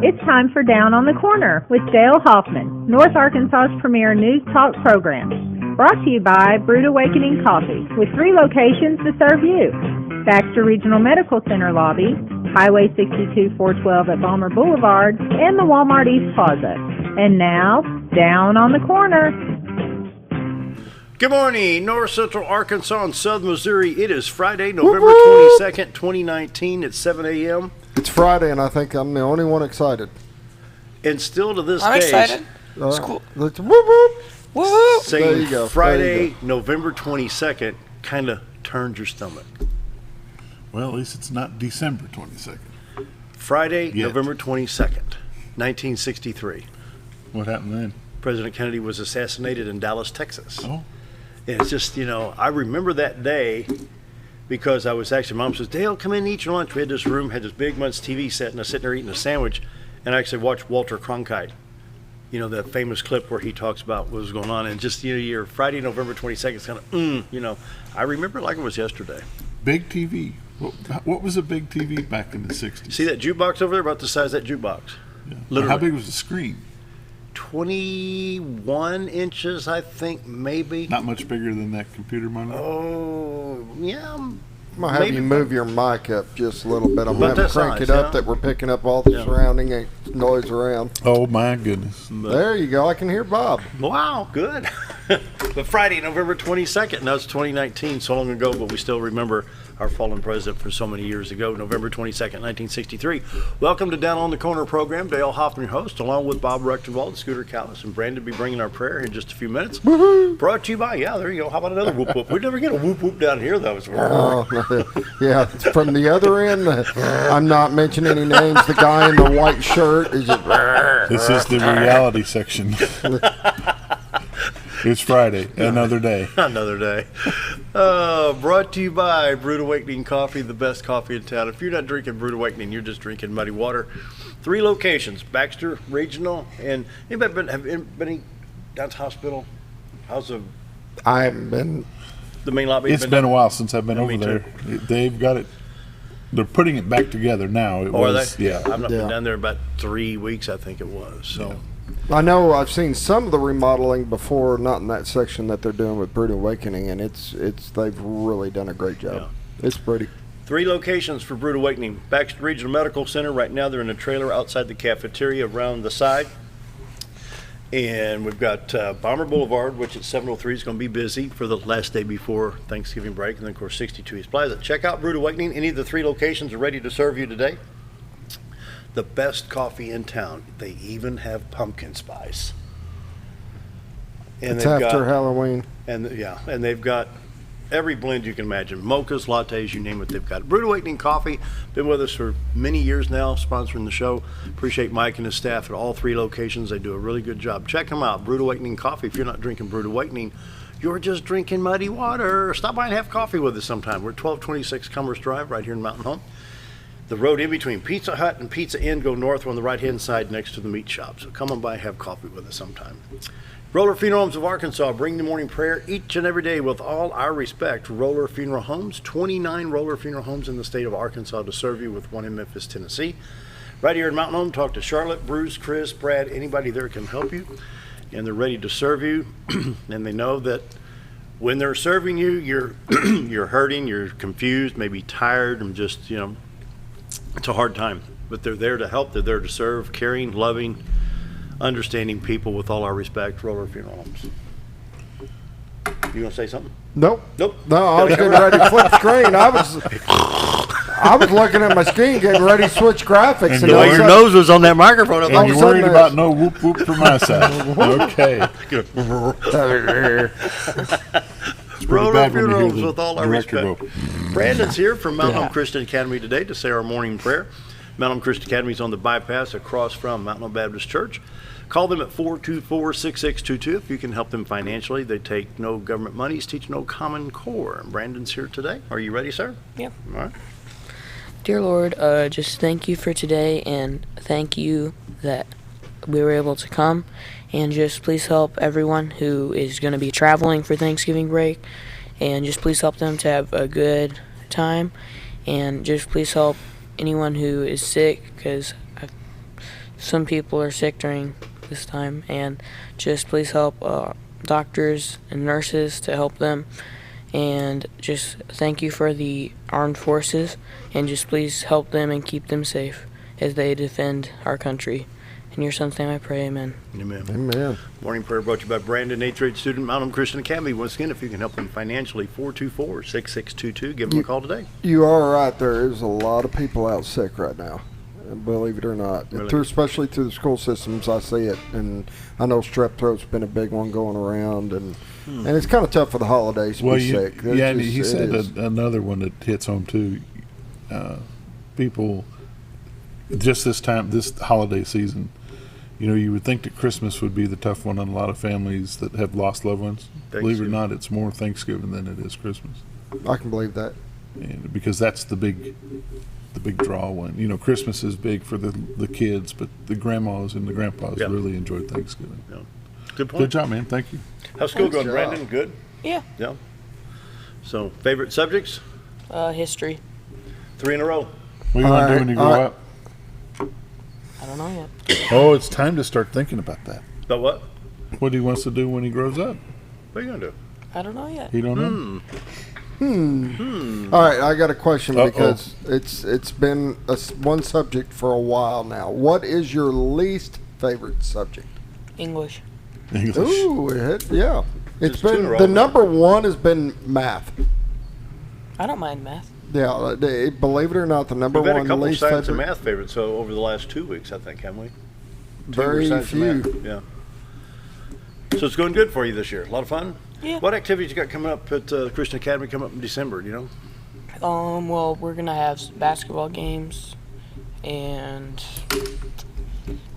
It's time for Down on the Corner with Dale Hoffman, North Arkansas's premier news talk program. Brought to you by Brewed Awakening Coffee, with 3 locations to serve you. Baxter Regional Medical Center lobby, Highway 62 412 at Balmer Boulevard, and the Walmart East Plaza. And now, Down on the Corner. Good morning, North Central Arkansas and Southern Missouri. It is Friday, November 22nd, 2019 at 7 a.m. It's Friday, and I think I'm the only one excited. And still to this I'm day, excited. Let's whoop whoop. Woo! saying There you go. Friday, November 22nd kind of turns your stomach. Well, at least it's not December 22nd. Friday, Yet. November 22nd, 1963. What happened then? President Kennedy was assassinated in Dallas, Texas. Oh, And it's just, I remember that day because I was actually, Mom says, Dale, come in and eat your lunch. We had this room, had this big much TV set, and I was sitting there eating a sandwich, and I actually watched Walter Cronkite, that famous clip where he talks about what was going on. And just, your Friday, November 22nd, it's kind of, I remember it like it was yesterday. big TV. What was a big TV back in the 60s? See that jukebox over there? About the size of that jukebox. Yeah. Literally. How big was the screen? 21 inches, I think, maybe. Not much bigger than that computer monitor? Oh, yeah. I'm going to have Maybe. you move your mic up just a little bit. I'm About going to that crank size, it up yeah. that we're picking up all the Yeah. surrounding noise around. Oh, my goodness. There you go. I can hear Bob. Wow, good. But Friday, November 22nd, now it's 2019, so long ago, but we still remember our fallen president from so many years ago, November 22nd, 1963. Welcome to Down on the Corner program. Dale Hoffman, your host, along with Bob Recktenwald, Scooter Callis, and Brandon will be bringing our prayer in just a few minutes. Woohoo! Brought to you by, there you go. How about another whoop whoop? We never get a whoop whoop down here, though. Yeah, it's from the other end. I'm not mentioning any names. The guy in the white shirt is just. This is the reality section. It's Friday, another day. Another day. Brought to you by Brewed Awakening Coffee, the best coffee in town. If you're not drinking Brewed Awakening, you're just drinking muddy water. 3 locations, Baxter Regional, and anybody been down to the hospital? How's I haven't been. the main lobby? It's been a while since I've been Yeah, over me there. They've got it. They're putting it back together now. It Or was, they? yeah. I've not Yeah. been down there about 3 weeks, I think it was. So. I know I've seen some of the remodeling before, not in that section that they're doing with Brewed Awakening, and it's they've really done a great job. It's pretty. 3 locations for Brewed Awakening. Baxter Regional Medical Center. Right now they're in a trailer outside the cafeteria around the side. And we've got Balmer Boulevard, which at 7:03 is going to be busy for the last day before Thanksgiving break. And then, of course, 62 East Plaza. Check out Brewed Awakening. Any of the 3 locations are ready to serve you today. The best coffee in town. They even have pumpkin spice. And It's they've after got, Halloween. and they've got every blend you can imagine. Mochas, lattes, you name it, they've got it. Brewed Awakening Coffee, been with us for many years now, sponsoring the show. Appreciate Mike and his staff at all 3 locations. They do a really good job. Check them out, Brewed Awakening Coffee. If you're not drinking Brewed Awakening, you're just drinking muddy water. Stop by and have coffee with us sometime. We're at 1226 Commerce Drive right here in Mountain Home. The road in between Pizza Hut and Pizza Inn, go north on the right-hand side next to the meat shop. So come on by and have coffee with us sometime. Roller Funeral Homes of Arkansas, bring the morning prayer each and every day with all our respect. Roller Funeral Homes, 29 Roller Funeral Homes in the state of Arkansas to serve you, with one in Memphis, Tennessee. Right here in Mountain Home, talk to Charlotte, Bruce, Chris, Brad, anybody there can help you. And they're ready to serve you. And they know that when they're serving you, you're you're hurting, you're confused, maybe tired, and just, it's a hard time. But they're there to help, they're there to serve, caring, loving, understanding people with all our respect. Roller Funeral Homes. You gonna say something? Nope. Nope. No, I was getting ready to flip screen. I was looking at my screen, getting ready to switch graphics. And all of a Your sudden- nose was on that microphone. all And of you're a sudden worried about no whoop whoop from my side. Okay. Roller bad when you Funeral hear Homes the with all our director respect. go, Brandon's here from Mountain Home Christian Academy today to say our morning prayer. Mountain Home Christian Academy is on the bypass across from Mountain Home Baptist Church. Call them at 424-6622 if you can help them financially. They take no government monies, teach no Common Core. Brandon's here today. Are you ready, sir? Yeah. All right. Dear Lord, just thank you for today, and thank you that we were able to come. And just please help everyone who is going to be traveling for Thanksgiving break. And just please help them to have a good time. And just please help anyone who is sick, because some people are sick during this time, and just please help doctors and nurses to help them, and just thank you for the armed forces, and just please help them and keep them safe as they defend our country. In your son's name I pray, amen. Amen. Amen. Morning prayer brought to you by Brandon, 8th grade student, Mount Christian Academy. Once again, if you can help them financially, 424-6622. Give them a call today. You are right. There is a lot of people out sick right now, believe it or not. Really? Especially through the school systems, I see it. And I know strep throat's been a big one going around. And it's kind of tough for the holidays to be sick. Yeah, and he said another one that hits home too. People, just this holiday season, you would think that Christmas would be the tough one on a lot of families that have lost loved ones. Believe it or not, it's more Thanksgiving than it is Christmas. I can believe that. And because that's the big draw one. Christmas is big for the kids, but the grandmas and the grandpas really enjoy Thanksgiving. Yeah. Good point. Good job, man. Thank you. How's school going, job. Brandon? Good? Yeah. Yeah. So, favorite subjects? History. 3 in a row. What do you want to do when you grow up? I don't know yet. Oh, it's time to start thinking about that. About what? What he wants to do when he grows up. What are you going to do? I don't know yet. He don't know? All right, I got a question Uh-oh. because it's been one subject for a while now. What is your least favorite subject? English. English. Ooh, yeah. It's Just 2 in a been row. the number one has been math. I don't mind math. Yeah, believe it or not, the number We've had a one couple least science and favorite. math favorites over the last 2 weeks, I think, haven't we? 2 were Very science and few. math. Yeah. So it's going good for you this year. A lot of fun? Yeah. What activities you got coming up at Christian Academy coming up in December, Well, we're gonna have basketball games, and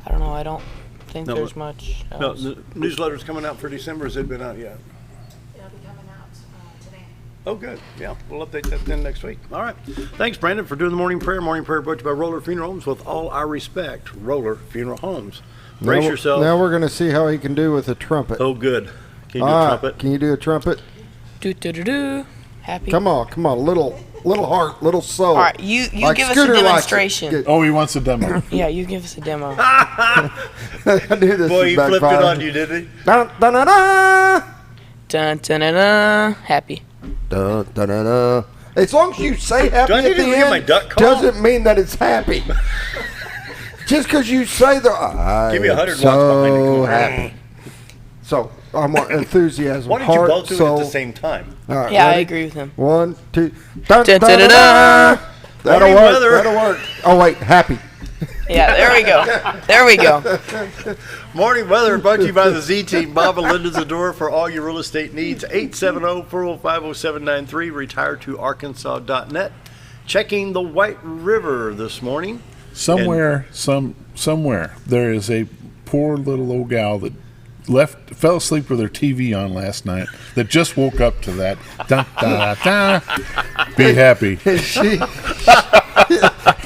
I don't know. I don't think No, there's much No, else. the newsletter's coming out for December. Has it been out yet? It'll be coming out today. Oh, good. Yeah, we'll update that then next week. All right. Thanks, Brandon, for doing the morning prayer. Morning prayer brought to you by Roller Funeral Homes. With all our respect, Roller Funeral Homes. Brace yourself. Now we're going to see how he can do with a trumpet. Oh, good. Can you do All a right, trumpet? Can you do a trumpet? Do do do do. Happy. Come on, little heart, little soul. All right, you Like give us a Scooter likes it. demonstration. Good. Oh, he wants a demo. Yeah, you give us a demo. I knew this Boy, was he flipped it backfiring. on you, didn't he? Dun, dun, dun, dun. Dun dun dun dun. Happy. Dun, dun, dun, dun. As long as you say happy Do I need at the to hear my end, duck call? doesn't mean that it's happy. Just because you say I Give me 100 watts so behind it. Come on. happy. So I want enthusiasm. Why don't you heart, both do it soul. at the same time? All right, Yeah, I ready? agree with him. 1, 2. Dun, Dun, dun, dun, dun, dun, dun. That'll Morning work. weather. That'll work. Oh wait, happy. Yeah, there we go. There we go. Morning weather brought to you by the Z Team. Bob and Linda Zadora for all your real estate needs. 870-405-0793. RetireToArkansas.net. Checking the White River this morning. Somewhere there is a poor little old gal that fell asleep with her TV on last night that just woke up to that. Dun, da, da, da. Be happy.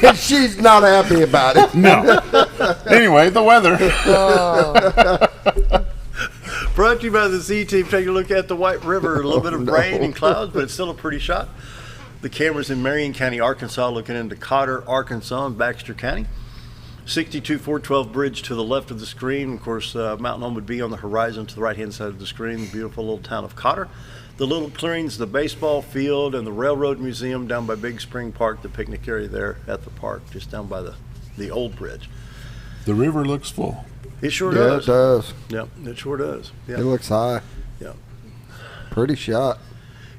And she's not happy about it. No. Anyway, the weather. Brought to you by the Z Team. Take a look at the White River. A little bit of rain and clouds, but it's still a pretty shot. The camera's in Marion County, Arkansas, looking into Cotter, Arkansas, and Baxter County. 62-412 bridge to the left of the screen. Of course, Mountain Home would be on the horizon to the right-hand side of the screen. The beautiful little town of Cotter. The little clearings, the baseball field, and the Railroad Museum down by Big Spring Park, the picnic area there at the park, just down by the old bridge. The river looks full. It sure Yeah, does. it does. Yep, it sure does. Yeah. It looks high. Yeah. Pretty shot.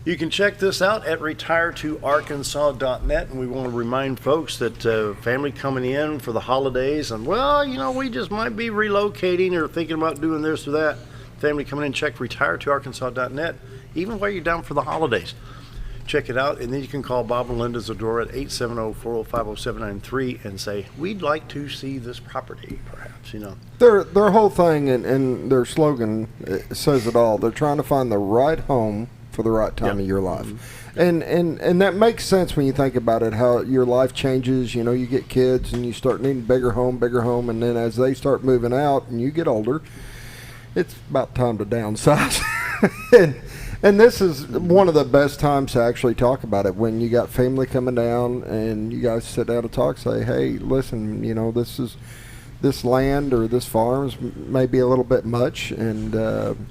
You can check this out at RetireToArkansas.net, and we want to remind folks that family coming in for the holidays, and we just might be relocating or thinking about doing this or that. Family coming in, check RetireToArkansas.net, even while you're down for the holidays. Check it out, and then you can call Bob and Linda Zadora at 870-405-0793 and say, we'd like to see this property, perhaps, Their whole thing and their slogan says it all. They're trying to find the right home for the right time of your life. Mm-hmm. And that makes sense when you think about it, how your life changes. You get kids and you start needing bigger home, and then as they start moving out and you get older, it's about time to downsize. and this is one of the best times to actually talk about it, when you got family coming down and you guys sit down and talk, say, hey, listen, this land or this farm's may be a little bit much, and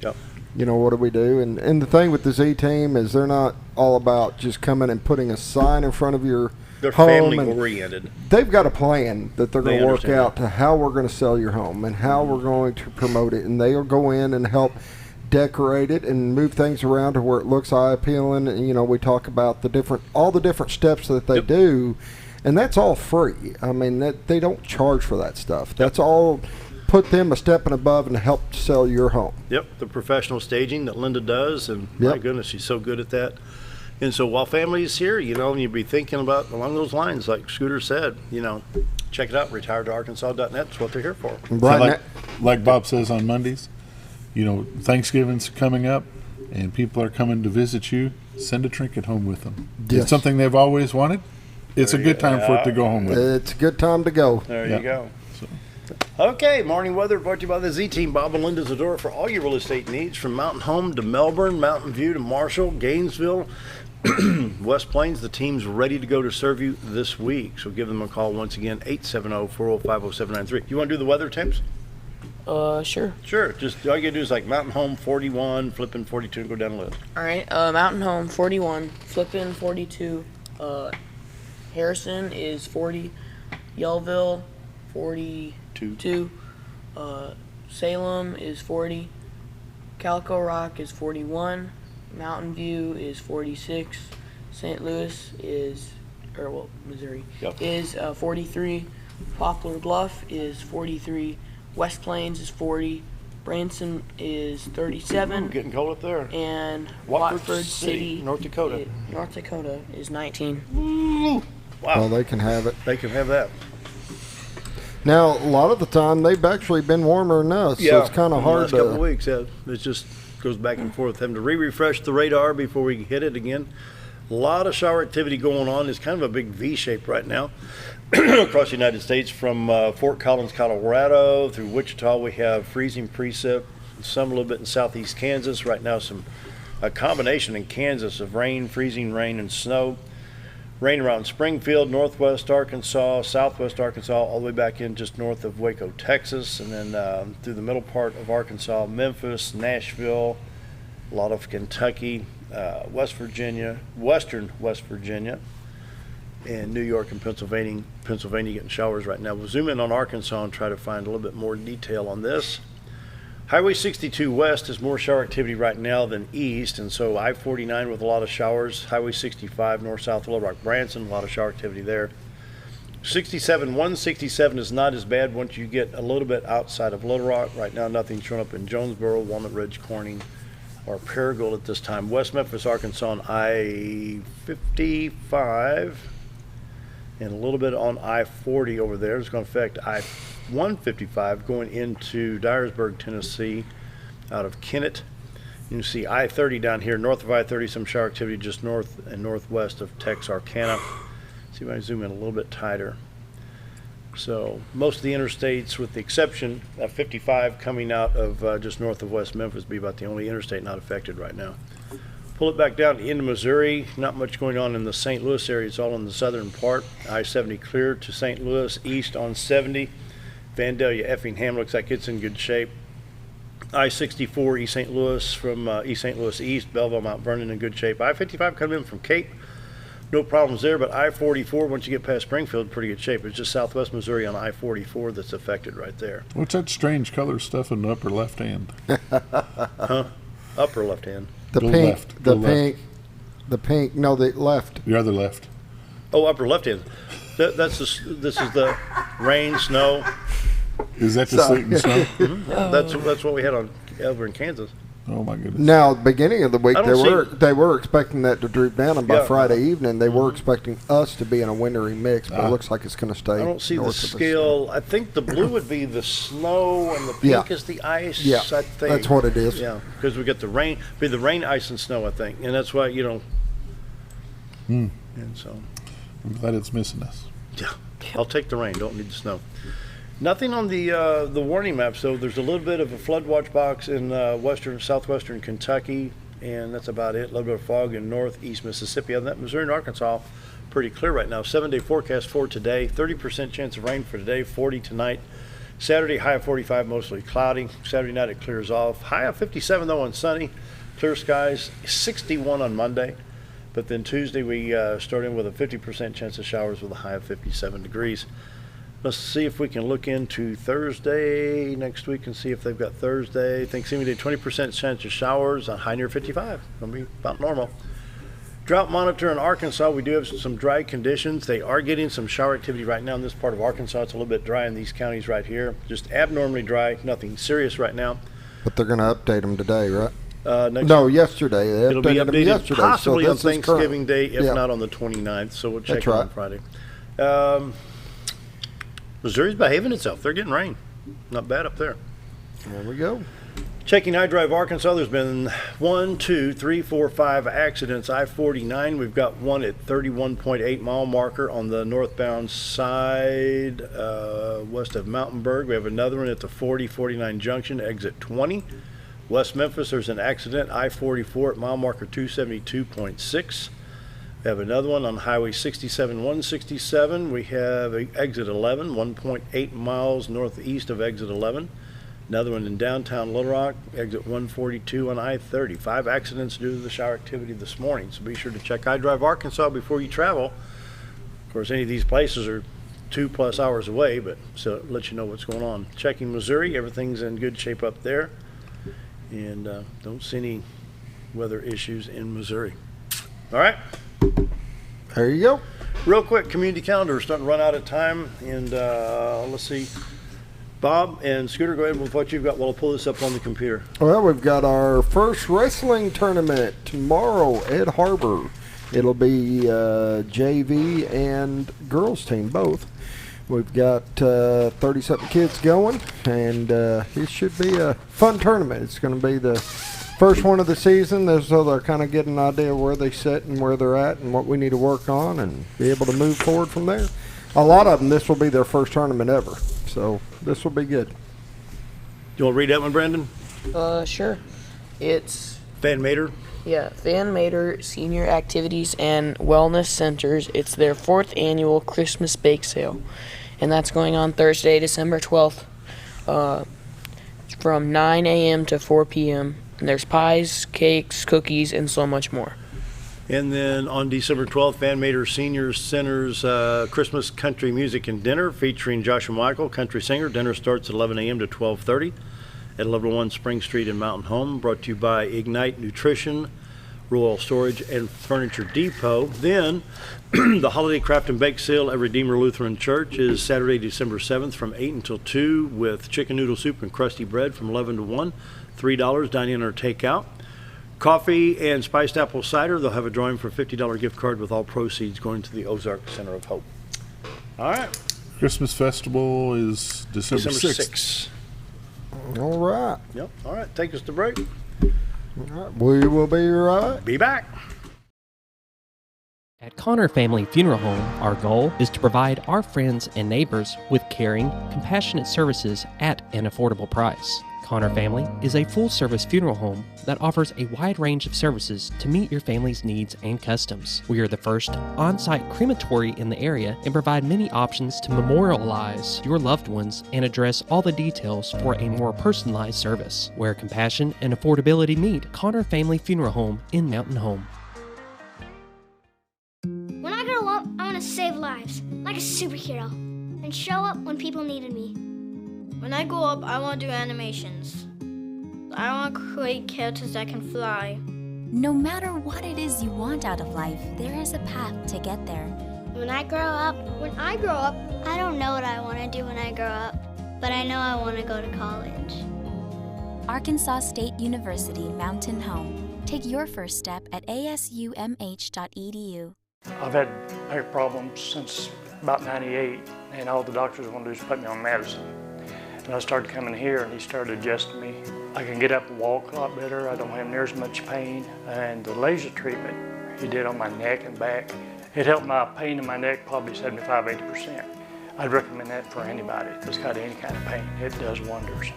Yep. you know, what do we do? And the thing with the Z team is they're not all about just coming and putting a sign in front of your They're home. family And oriented. they've got a plan that they're They going to work understand out to how we're going to sell your home and how we're going to promote it, and they'll go in and help decorate it and move things around to where it looks eye appealing. And you know, we talk about all the different steps that they Yep. do, and that's all free. I mean, that they don't charge for that stuff. That's all put them a step and above and help sell your home. Yep, the professional staging that Linda does, and my Yep. goodness, she's so good at that. And so while family is here, you know, you'd be thinking about along those lines, like Scooter said, you know, check it out, retiredtoarkansas.net. That's what they're here for. Right So now, like Bob says on Mondays, you know, Thanksgiving's coming up and people are coming to visit you. Send a trinket home with them. Yes. It's something they've always wanted. It's a good time for it to go home with. it's a good time to go. There Yeah. you go. So- Okay, morning weather brought to you by the Z Team. Bob and Linda's Adora for all your real estate needs, from Mountain Home to Melbourne, Mountain View to Marshall, Gainesville, West Plains. The team's ready to go to serve you this week. So give them a call once again, 870-405-0793. You want to do the weather temps? Sure. Sure. Just all you gotta do is like Mountain Home 41, Flippin 42, and go down the list. All right. Mountain Home 41, Flippin 42, Harrison is 40, Yelleville 42, Salem is 40, Calico Rock is 41, Mountain View is 46, St. Louis is, Missouri Yep. is 43, Poplar Bluff is 43, West Plains is 40, Branson is 37, Getting cold up there. and Watford Watford City, City, North Dakota. North Dakota is 19. Wow. Well, they can have it. They can have that. Now, a lot of the time, they've actually been warmer than us, so it's kind of in the hard last couple of to. weeks, yeah, it just goes back and forth. Having to refresh the radar before we hit it again. A lot of shower activity going on. It's kind of a big V shape right now across the United States, from Fort Collins, Colorado, through Wichita. We have freezing precip. Some a little bit in southeast Kansas right now. A combination in Kansas of rain, freezing rain, and snow. Rain around Springfield, northwest Arkansas, southwest Arkansas, all the way back in just north of Waco, Texas, and then through the middle part of Arkansas, Memphis, Nashville, a lot of Kentucky, West Virginia, western West Virginia, and New York and Pennsylvania getting showers right now. We'll zoom in on Arkansas and try to find a little bit more detail on this. Highway 62 west is more shower activity right now than east, and so I-49 with a lot of showers. Highway 65 north-south Little Rock, Branson, a lot of shower activity there. 167 is not as bad once you get a little bit outside of Little Rock. Right now, nothing's showing up in Jonesboro, Walnut Ridge, Corning, or Paragould at this time. West Memphis, Arkansas on I-55, and a little bit on I-40 over there. It's going to affect I-155 going into Dyersburg, Tennessee, out of Kennett. You can see I-30 down here, north of I-30, some shower activity just north and northwest of Texarkana. See if I can zoom in a little bit tighter. So most of the interstates, with the exception of 55 coming out of just north of West Memphis, be about the only interstate not affected right now. Pull it back down into Missouri. Not much going on in the St. Louis area. It's all in the southern part. I-70 clear to St. Louis, east on 70. Vandalia, Effingham looks like it's in good shape. I-64 East St. Louis from East St. Louis east. Belleville, Mount Vernon in good shape. I-55 coming in from Cape. No problems there, but I-44, once you get past Springfield, pretty good shape. It's just southwest Missouri on I-44 that's affected right there. What's that strange color stuff in the upper left hand? Upper left hand. The Go pink, left, the go pink, the pink. No, the left. The other left. Oh, upper left hand. This is the rain, snow. Is that the sleet and snow? That's what we had over in Kansas. Oh my goodness. Now, beginning of the week, I don't they were expecting that to droop down, and by Yeah. Friday evening, they were expecting us to be in a wintry mix. But it looks like it's going to stay. I don't see the north of us. scale. I think the blue would be the snow, and the pink Yeah. is the ice. Yeah, I think that's what it is. Yeah, because we get the rain, be the rain, ice, and snow. I think, and that's why And so, I'm glad it's missing us. yeah, I'll take the rain. Don't need the snow. Nothing on the warning map. So there's a little bit of a flood watch box in southwestern Kentucky, and that's about it. A little bit of fog in northeast Mississippi. Other than that, Missouri and Arkansas, pretty clear right now. 7-day forecast for today. 30% chance of rain for today. 40 tonight. Saturday, high of 45, mostly cloudy. Saturday night, it clears off. High of 57, though, on sunny. Clear skies, 61 on Monday. But then Tuesday, we start in with a 50% chance of showers with a high of 57 degrees. Let's see if we can look into Thursday next week and see if they've got Thursday. Thanksgiving Day, 20% chance of showers, a high near 55. Going to be about normal. Drought monitor in Arkansas, we do have some dry conditions. They are getting some shower activity right now in this part of Arkansas. It's a little bit dry in these counties right here. Just abnormally dry, nothing serious right now. But they're going to update them today, right? Yesterday. Yesterday. They It'll be updated them updated yesterday. possibly so on this is current. Thanksgiving Day, if Yeah. not on the 29th. So we'll check That's it right. on Friday. Missouri's behaving itself. They're getting rain. Not bad up there. There we go. Checking iDrive Arkansas, there's been 1, 2, 3, 4, 5 accidents. I-49, we've got one at 31.8 mile marker on the northbound side west of Mountainburg. We have another one at the 40-49 junction, exit 20. West Memphis, there's an accident, I-44 at mile marker 272.6. We have another one on Highway 67-167. We have exit 11, 1.8 miles northeast of exit 11. Another one in downtown Little Rock, exit 142 on I-30. 5 accidents due to the shower activity this morning. So be sure to check iDrive Arkansas before you travel. Of course, any of these places are 2+ hours away, but so it lets you know what's going on. Checking Missouri, everything's in good shape up there. And don't see any weather issues in Missouri. All right. There you go. Real quick, community calendar is starting to run out of time. And let's see. Bob and Scooter, go ahead with what you've got while I'll pull this up on the computer. Well, we've got our first wrestling tournament tomorrow at Harbor. It'll be JV and girls team both. We've got 30-something kids going, and it should be a fun tournament. It's going to be the first one of the season, so they'll kind of get an idea of where they sit and where they're at and what we need to work on and be able to move forward from there. A lot of them, this will be their first tournament ever, so this will be good. You want to read that one, Brandon? Sure. It's Van Mater. Van Mater Senior Activities and Wellness Centers. It's their 4th annual Christmas bake sale, and that's going on Thursday, December 12th, from 9 a.m. to 4 p.m. And there's pies, cakes, cookies, and so much more. And then on December 12th, Van Mater Senior Center's Christmas Country Music and Dinner featuring Joshua Michael, country singer. Dinner starts at 11 a.m. to 12:30 at 1101 Spring Street in Mountain Home. Brought to you by Ignite Nutrition, Royal Storage, and Furniture Depot. Then the Holiday Craft and Bake Sale at Redeemer Lutheran Church is Saturday, December 7th from 8 until 2 with chicken noodle soup and crusty bread from 11 to 1. $3 dine-in or takeout. Coffee and spiced apple cider. They'll have a drawing for a $50 gift card with all proceeds going to the Ozark Center of Hope. All right. Christmas festival is December 6th. All right. Yep. All right. Take us to break. All right. We will be right. Be back. At Connor Family Funeral Home, our goal is to provide our friends and neighbors with caring, compassionate services at an affordable price. Connor Family is a full-service funeral home that offers a wide range of services to meet your family's needs and customs. We are the first on-site crematory in the area and provide many options to memorialize your loved ones and address all the details for a more personalized service. Where compassion and affordability meet, Connor Family Funeral Home in Mountain Home. When I grow up, I want to save lives, like a superhero, and show up when people needed me. When I grow up, I want to do animations. I want to create characters that can fly. No matter what it is you want out of life, there is a path to get there. When I grow up, I don't know what I want to do when I grow up, but I know I want to go to college. Arkansas State University Mountain Home. Take your first step at asumh.edu. I've had back problems since about 98, and all the doctors want to do is put me on medicine. And I started coming here, and he started adjusting me. I can get up and walk a lot better. I don't have near as much pain. And the laser treatment he did on my neck and back, it helped my pain in my neck probably 75–80%. I'd recommend that for anybody that's got any kind of pain. It does wonders.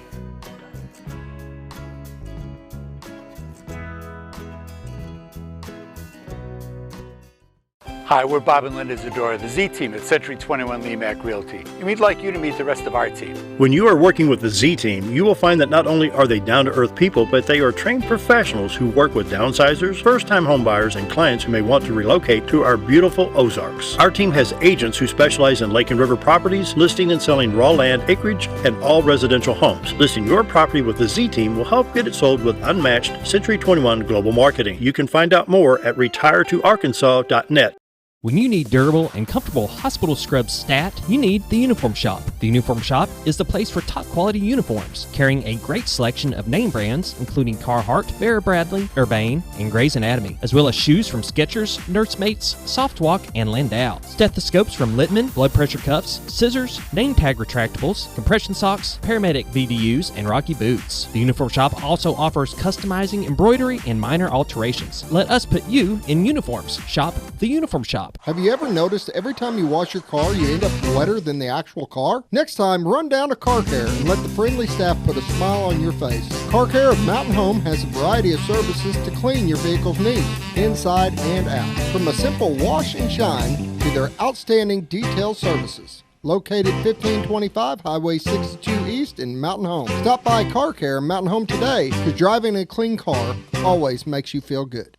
Hi, we're Bob and Linda Zadora, the Z Team at Century 21 Lemac Realty, and we'd like you to meet the rest of our team. When you are working with the Z Team, you will find that not only are they down-to-earth people, but they are trained professionals who work with downsizers, first-time homebuyers, and clients who may want to relocate to our beautiful Ozarks. Our team has agents who specialize in lake and river properties, listing and selling raw land, acreage, and all residential homes. Listing your property with the Z Team will help get it sold with unmatched Century 21 global marketing. You can find out more at retiretoarkansas.net. When you need durable and comfortable hospital scrubs stat, you need the Uniform Shop. The Uniform Shop is the place for top quality uniforms, carrying a great selection of name brands, including Carhartt, Vera Bradley, Urbane, and Grey's Anatomy, as well as shoes from Skechers, Nursemates, Softwalk, and Landau, stethoscopes from Littman, blood pressure cuffs, scissors, name tag retractables, compression socks, paramedic VDUs, and Rocky boots. The Uniform Shop also offers customizing, embroidery, and minor alterations. Let us put you in uniforms. Shop the Uniform Shop. Have you ever noticed every time you wash your car, you end up wetter than the actual car? Next time, run down to Car Care and let the friendly staff put a smile on your face. Car Care of Mountain Home has a variety of services to clean your vehicle's needs, inside and out. From a simple wash and shine to their outstanding detailed services. Located 1525 Highway 62 East in Mountain Home. Stop by Car Care Mountain Home today, because driving a clean car always makes you feel good.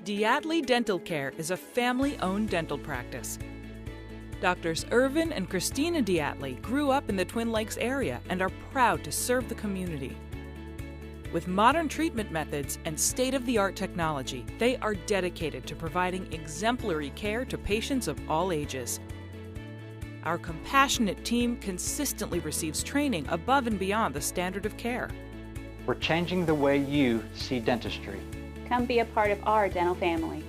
Diatley Dental Care is a family-owned dental practice. Doctors Irvin and Christina Diatley grew up in the Twin Lakes area and are proud to serve the community. With modern treatment methods and state-of-the-art technology, they are dedicated to providing exemplary care to patients of all ages. Our compassionate team consistently receives training above and beyond the standard of care. We're changing the way you see dentistry. Come be a part of our dental family.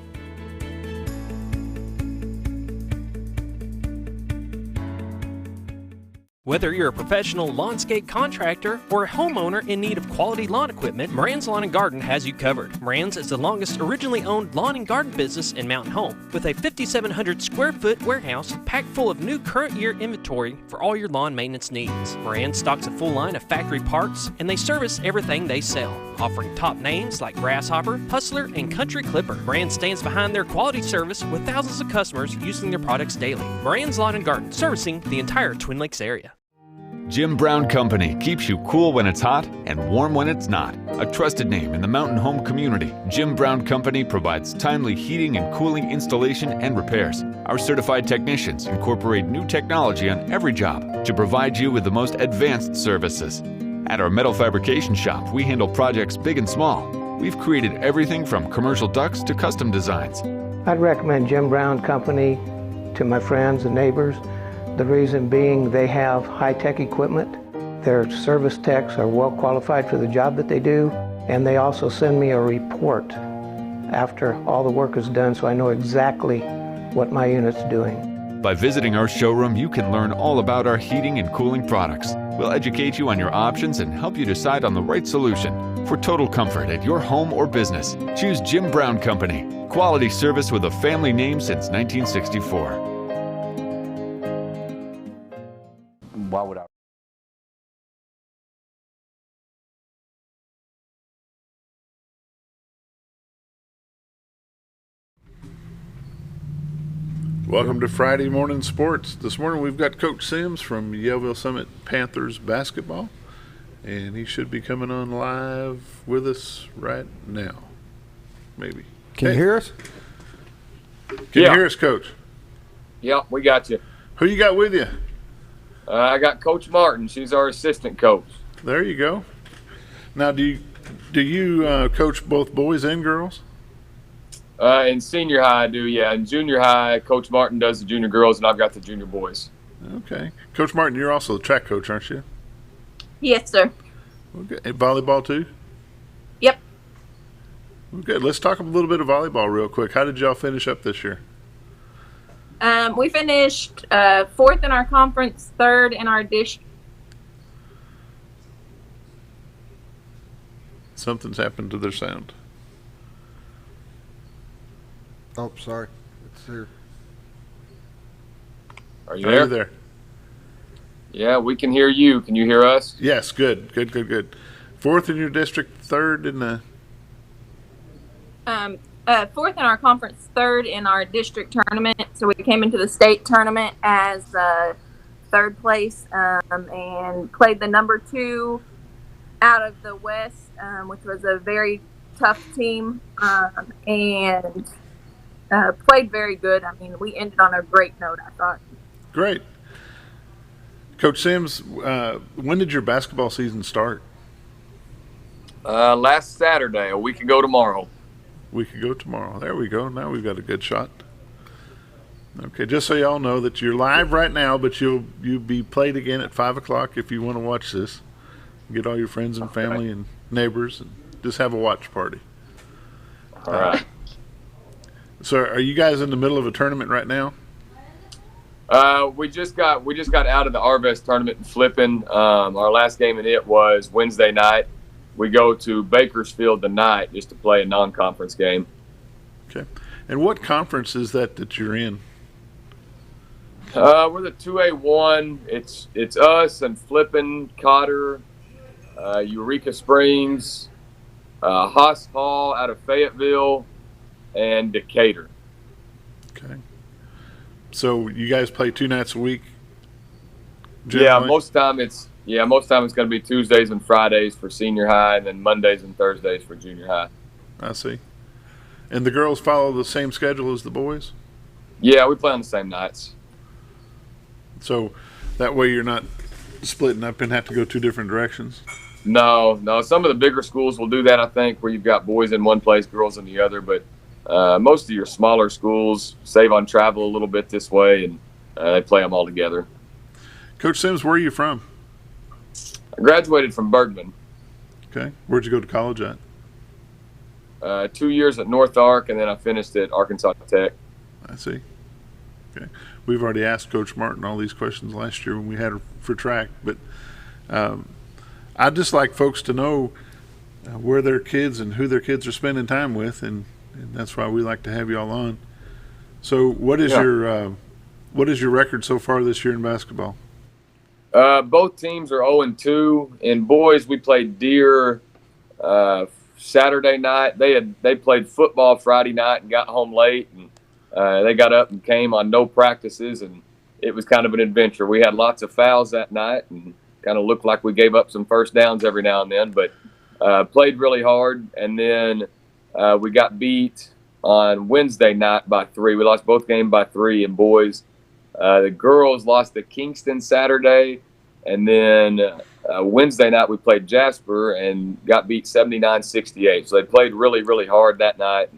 Whether you're a professional lawnscape contractor or a homeowner in need of quality lawn equipment, Moran's Lawn and Garden has you covered. Moran's is the longest originally owned lawn and garden business in Mountain Home, with a 5,700 square foot warehouse packed full of new current year inventory for all your lawn maintenance needs. Moran stocks a full line of factory parts, and they service everything they sell, offering top names like Grasshopper, Hustler, and Country Clipper. Moran stands behind their quality service with thousands of customers using their products daily. Moran's Lawn and Garden, servicing the entire Twin Lakes area. Jim Brown Company keeps you cool when it's hot and warm when it's not. A trusted name in the mountain home community, Jim Brown Company provides timely heating and cooling installation and repairs. Our certified technicians incorporate new technology on every job to provide you with the most advanced services. At our metal fabrication shop, we handle projects big and small. We've created everything from commercial ducts to custom designs. I'd recommend Jim Brown Company to my friends and neighbors. The reason being they have high-tech equipment. Their service techs are well qualified for the job that they do, and they also send me a report after all the work is done so I know exactly what my unit's doing. By visiting our showroom, you can learn all about our heating and cooling products. We'll educate you on your options and help you decide on the right solution. For total comfort at your home or business, choose Jim Brown Company. Quality service with a family name since 1964. Why would I? Welcome to Friday Morning Sports. This morning we've got Coach Sims from Yelleville-Summit Panthers basketball, and he should be coming on live with us right now. Maybe. Can you hear us? Can you hear us, Coach? Yep, we got you. Who you got with you? I got Coach Martin. She's our assistant coach. There you go. Now, do you coach both boys and girls? In senior high, I do, yeah. In junior high, Coach Martin does the junior girls, and I've got the junior boys. Okay. Coach Martin, you're also the track coach, aren't you? Yes, sir. Okay. And volleyball, too? Yep. Okay. Let's talk a little bit of volleyball real quick. How did y'all finish up this year? We finished fourth in our conference, third in our district. Something's happened to their sound. Oh, sorry. It's here. Are you there? Yeah, we can hear you. Can you hear us? Yes, good. Fourth in your district, third in the Fourth in our conference, third in our district tournament. So we came into the state tournament as third place and played the number 2 out of the West, which was a very tough team, and played very good. I mean, we ended on a great note, I thought. Great. Coach Sims, when did your basketball season start? Last Saturday, a week ago tomorrow. Week ago tomorrow. There we go. Now we've got a good shot. Okay, just so y'all know that you're live right now, but you'll be played again at 5 o'clock if you want to watch this. Get all your friends and family and neighbors and just have a watch party. All right. So are you guys in the middle of a tournament right now? We just got out of the Arvest tournament in Flippin. Our last game in it was Wednesday night. We go to Bakersfield tonight just to play a non-conference game. Okay. And what conference is that you're in? We're the 2A1. It's us and Flippin, Cotter, Eureka Springs, Haas Hall out of Fayetteville, and Decatur. Okay. So you guys play 2 nights a week? Yeah, generally? most time it's going to be Tuesdays and Fridays for senior high, and then Mondays and Thursdays for junior high. I see. And the girls follow the same schedule as the boys? Yeah, we play on the same nights. So that way you're not splitting up and have to go 2 different directions? No. Some of the bigger schools will do that, I think, where you've got boys in one place, girls in the other. But most of your smaller schools save on travel a little bit this way, and they play them all together. Coach Sims, where are you from? I graduated from Bergman. Okay. Where'd you go to college at? 2 years at North Ark, and then I finished at Arkansas Tech. I see. Okay. We've already asked Coach Martin all these questions last year when we had her for track, but I'd just like folks to know where their kids and who their kids are spending time with, and that's why we like to have you all on. So what is your record so far this year in basketball? Both teams are 0-2. In boys, we played Deer Saturday night. They played football Friday night and got home late, and they got up and came on no practices, and it was kind of an adventure. We had lots of fouls that night and kind of looked like we gave up some first downs every now and then, but played really hard. And then we got beat on Wednesday night by 3. We lost both games by 3 in boys. The girls lost to Kingston Saturday, and then Wednesday night we played Jasper and got beat 79-68. So they played really, really hard that night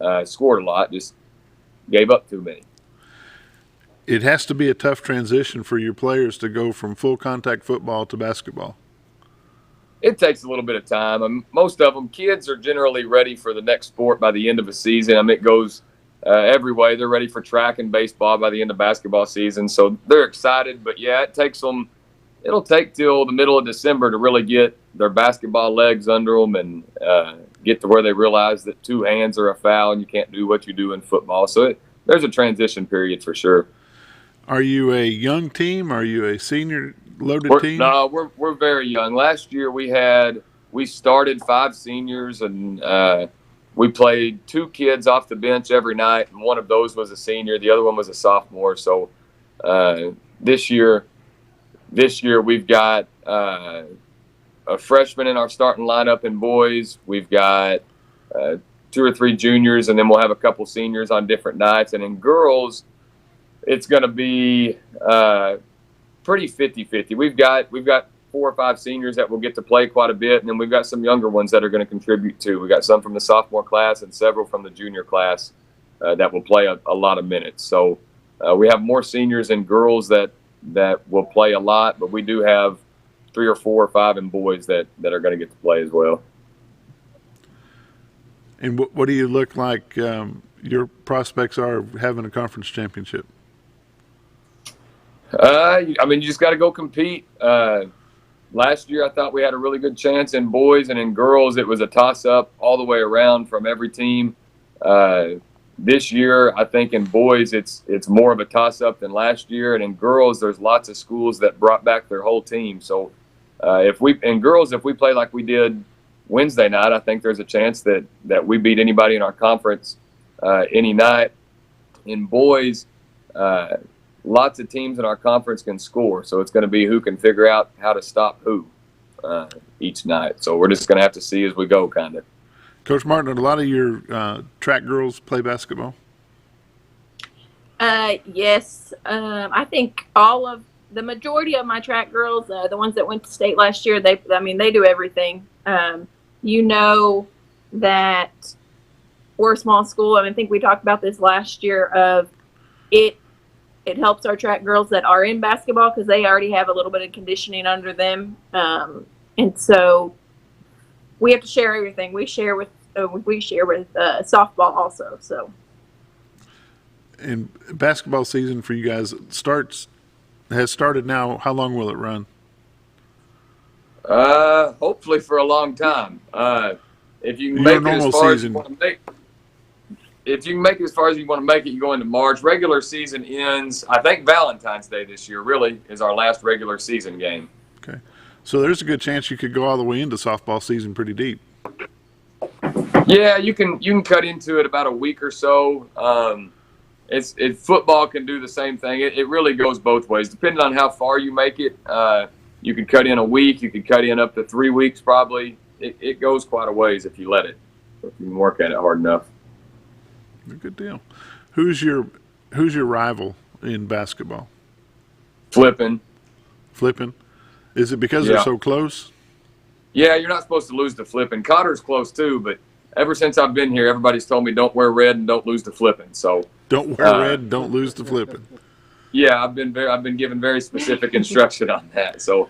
and scored a lot, just gave up too many. It has to be a tough transition for your players to go from full contact football to basketball. It takes a little bit of time. Most of them, kids are generally ready for the next sport by the end of a season. It goes every way. They're ready for track and baseball by the end of basketball season. So they're excited, but yeah, it takes them. It'll take till the middle of December to really get their basketball legs under them and get to where they realize that 2 hands are a foul and you can't do what you do in football. So there's a transition period for sure. Are you a young team? Are you a senior loaded team? No, we're very young. Last year we started 5 seniors, and we played 2 kids off the bench every night, and one of those was a senior. The other one was a sophomore. So this year we've got a freshman in our starting lineup in boys. We've got 2 or 3 juniors, and then we'll have a couple seniors on different nights. And in girls, it's going to be pretty 50-50. We've got 4 or 5 seniors that will get to play quite a bit, and then we've got some younger ones that are going to contribute too. We've got some from the sophomore class and several from the junior class that will play a lot of minutes. So we have more seniors and girls that will play a lot, but we do have 3 or 4 or 5 in boys that are going to get to play as well. And what do you look like your prospects are of having a conference championship? You just got to go compete. Last year, I thought we had a really good chance in boys, and in girls, it was a toss-up all the way around from every team. This year, I think in boys, it's more of a toss-up than last year, and in girls, there's lots of schools that brought back their whole team. So, if we play like we did Wednesday night, I think there's a chance that we beat anybody in our conference any night. In boys, lots of teams in our conference can score, so it's going to be who can figure out how to stop who each night. So we're just going to have to see as we go, kind of. Coach Martin, a lot of your track girls play basketball? Yes. I think the majority of my track girls, the ones that went to state last year, they do everything. You know that we're a small school. I think we talked about this last year of it helps our track girls that are in basketball because they already have a little bit of conditioning under them. And so we have to share everything. We share with softball also. So. And basketball season for you guys has started now. How long will it run? Hopefully for a long time. If you can make it as far as you want to make, if you can make it as far as you want to make it, you go into March. Regular season ends, I think Valentine's Day this year really is our last regular season game. Okay. So there's a good chance you could go all the way into softball season pretty deep. Yeah, you can cut into it about a week or so. Football can do the same thing. It really goes both ways. Depending on how far you make it, you could cut in a week. You could cut in up to 3 weeks probably. It goes quite a ways if you let it. If you can work at it hard enough. Good deal. Who's your rival in basketball? Flippin. Flippin. Is it because they're so close? Yeah, you're not supposed to lose to Flippin. Cotter's close too, but ever since I've been here, everybody's told me don't wear red and don't lose to Flippin. So don't wear red and don't lose to Flippin. Yeah, I've been given very specific instruction on that. So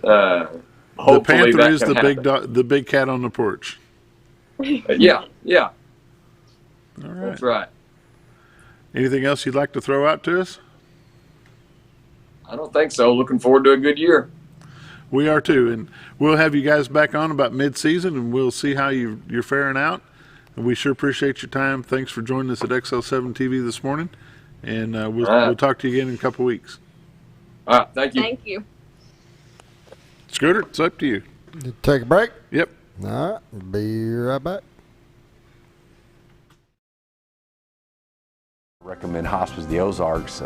the Panther is the big cat on the porch. Yeah. All right. That's right. Anything else you'd like to throw out to us? I don't think so. Looking forward to a good year. We are too, and we'll have you guys back on about mid-season, and we'll see how you're faring out. And we sure appreciate your time. Thanks for joining us at XL7 TV this morning, and we'll talk to you again in a couple of weeks. All right, thank you. Thank you. Scooter, it's up to you. Take a break? Yep. All right, be right back. Recommend Hospice of the Ozarks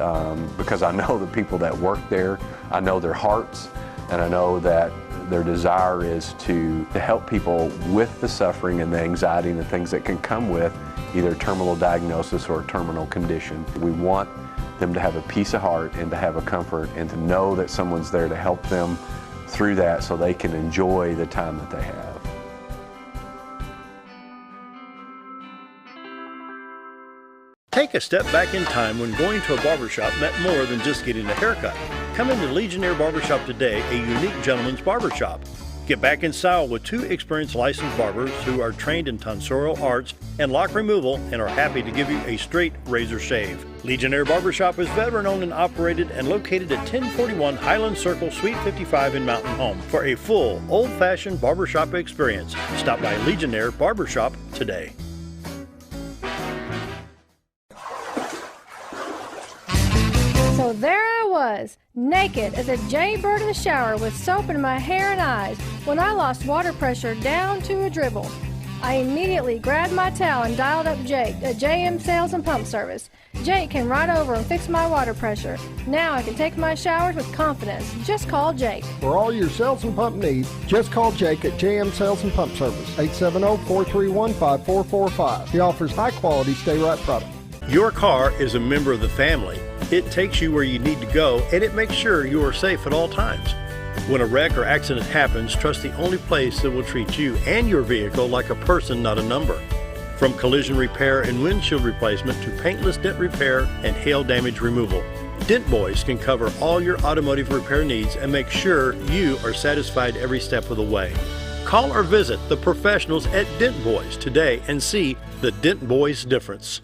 because I know the people that work there, I know their hearts, and I know that their desire is to help people with the suffering and the anxiety and the things that can come with either terminal diagnosis or a terminal condition. We want them to have a peace of heart and to have a comfort and to know that someone's there to help them through that so they can enjoy the time that they have. Take a step back in time when going to a barbershop meant more than just getting a haircut. Come into Legionnaire Barbershop today, a unique gentleman's barbershop. Get back in style with 2 experienced licensed barbers who are trained in tonsorial arts and lock removal and are happy to give you a straight razor shave. Legionnaire Barbershop is veteran-owned and operated and located at 1041 Highland Circle, Suite 55 in Mountain Home. For a full, old-fashioned barbershop experience, stop by Legionnaire Barbershop today. So there I was, naked as a jaybird in the shower with soap in my hair and eyes when I lost water pressure down to a dribble. I immediately grabbed my towel and dialed up Jake at JM Sales and Pump Service. Jake can ride over and fix my water pressure. Now I can take my showers with confidence. Just call Jake. For all your sales and pump needs, just call Jake at JM Sales and Pump Service, 870-431-5445. He offers high-quality stay-right product. Your car is a member of the family. It takes you where you need to go, and it makes sure you are safe at all times. When a wreck or accident happens, trust the only place that will treat you and your vehicle like a person, not a number. From collision repair and windshield replacement to paintless dent repair and hail damage removal, Dent Boys can cover all your automotive repair needs and make sure you are satisfied every step of the way. Call or visit the professionals at Dent Boys today and see the Dent Boys difference.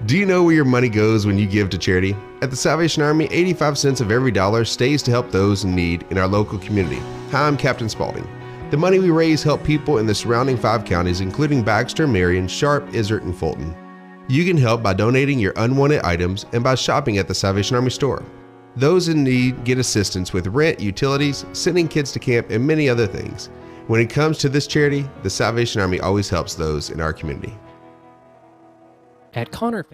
Do you know where your money goes when you give to charity? At the Salvation Army, 85 cents of every dollar stays to help those in need in our local community. Hi, I'm Captain Spaulding. The money we raise help people in the surrounding 5 counties, including Baxter, Marion, Sharp, Izzard, and Fulton. You can help by donating your unwanted items and by shopping at the Salvation Army store. Those in need get assistance with rent, utilities, sending kids to camp, and many other things. When it comes to this charity, the Salvation Army always helps those in our community. At Connor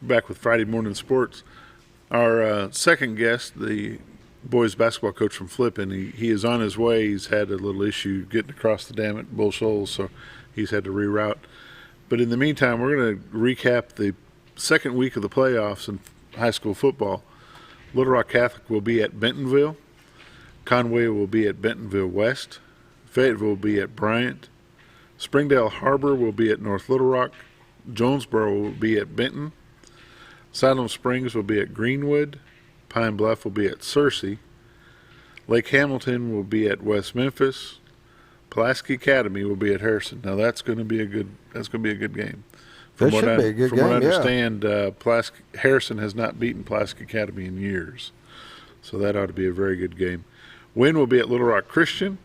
Back with Friday Morning Sports. Our second guest, the boys basketball coach from Flippin, he is on his way. He's had a little issue getting across the dam at Bull Shoals, so he's had to reroute. But in the meantime, we're going to recap the second week of the playoffs in high school football. Little Rock Catholic will be at Bentonville. Conway will be at Bentonville West. Fayetteville will be at Bryant. Springdale Harbor will be at North Little Rock. Jonesboro will be at Benton. Salem Springs will be at Greenwood. Pine Bluff will be at Searcy. Lake Hamilton will be at West Memphis. Pulaski Academy will be at Harrison. Now that's going to be a good game. From what I understand, Harrison has not beaten Pulaski Academy in years, so that ought to be a very good game. Wynn will be at Little Rock Christian.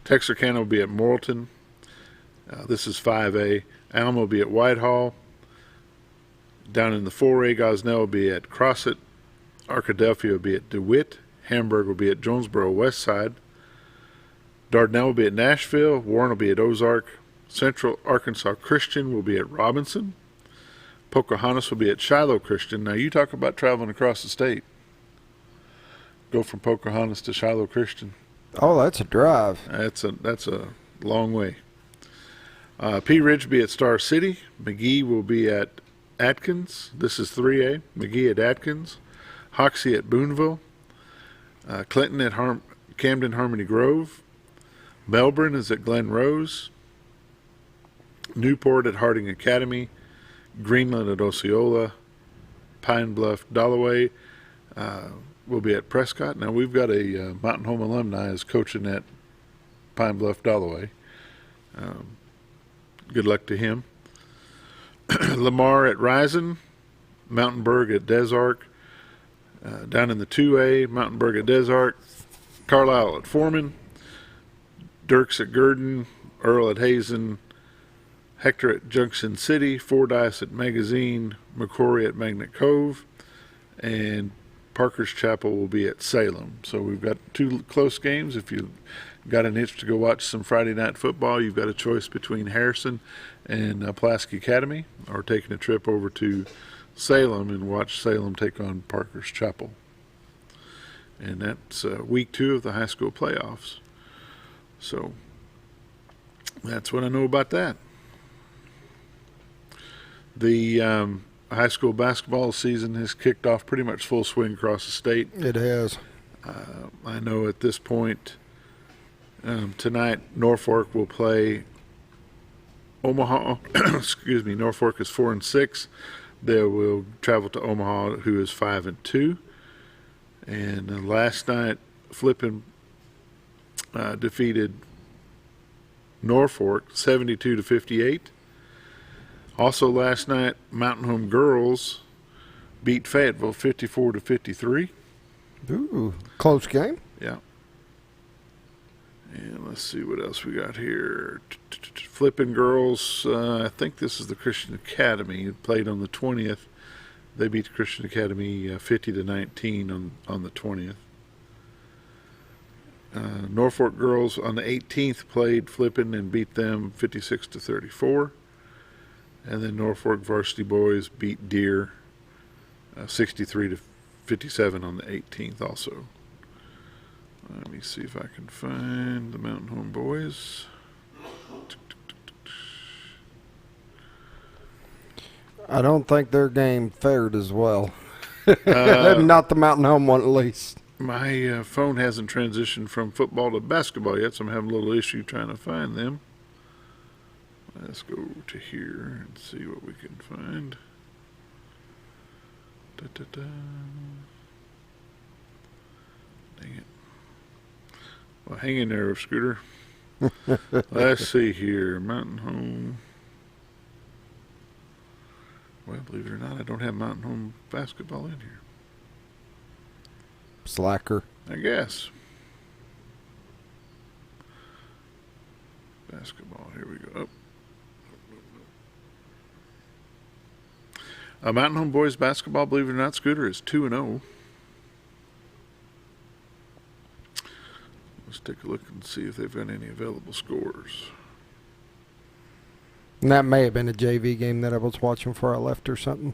Texarkana will be at Morrilton. This is 5A. Alma will be at Whitehall. Down in the 4A, Gosnell will be at Crossett. Arkadelphia will be at DeWitt. Hamburg will be at Jonesboro West Side. Dardanelle will be at Nashville. Warren will be at Ozark. Central Arkansas Christian will be at Robinson. Pocahontas will be at Shiloh Christian. Now you talk about traveling across the state. Go from Pocahontas to Shiloh Christian. Oh, that's a drive. That's a long way. Pea Ridge will be at Star City. McGee will be at Atkins. This is 3A. McGee at Atkins. Hoxie at Booneville. Clinton at Camden Harmony Grove. Melbourne is at Glen Rose. Newport at Harding Academy. Greenland at Osceola. Pine Bluff, Dalloway will be at Prescott. Now we've got a Mountain Home alumni as coaching at Pine Bluff, Dalloway. Good luck to him. Lamar at Risen. Mountainburg at Des Arc. Down in the 2A, Mountainburg at Des Arc. Carlisle at Foreman. Dirks at Gurdon. Earl at Hazen. Hector at Junction City. Fordyce at Magazine. McCrory at Magnet Cove. And Parker's Chapel will be at Salem. So we've got two close games. If you got an itch to go watch some Friday night football, you've got a choice between Harrison and Pulaski Academy, or taking a trip over to Salem and watch Salem take on Parker's Chapel. And that's week 2 of the high school playoffs. So that's what I know about that. The high school basketball season has kicked off pretty much full swing across the state. It has. I know at this point, tonight Norfolk will play Omaha. Excuse me. Norfolk is 4-6. They will travel to Omaha, who is 5-2. And last night, Flippin defeated Norfolk 72-58. Also last night, Mountain Home Girls beat Fayetteville 54-53. Ooh, close game. Yeah. And let's see what else we got here. Flippin' Girls, I think this is the Christian Academy. It played on the 20th. They beat the Christian Academy 50-19 on the 20th. Norfolk Girls on the 18th played Flippin' and beat them 56-34. And then Norfolk Varsity Boys beat Deer 63-57 on the 18th also. Let me see if I can find the Mountain Home Boys. I don't think their game fared as well. Not the Mountain Home one, at least. My phone hasn't transitioned from football to basketball yet, so I'm having a little issue trying to find them. Let's go to here and see what we can find. Dang it. Well, hang in there, Scooter. Let's see here. Mountain Home. Well, believe it or not, I don't have Mountain Home basketball in here. Slacker. I guess. Basketball. Here we go. Oh. Mountain Home boys basketball, believe it or not, Scooter is 2-0. Let's take a look and see if they've got any available scores. And that may have been a JV game that I was watching before I left or something.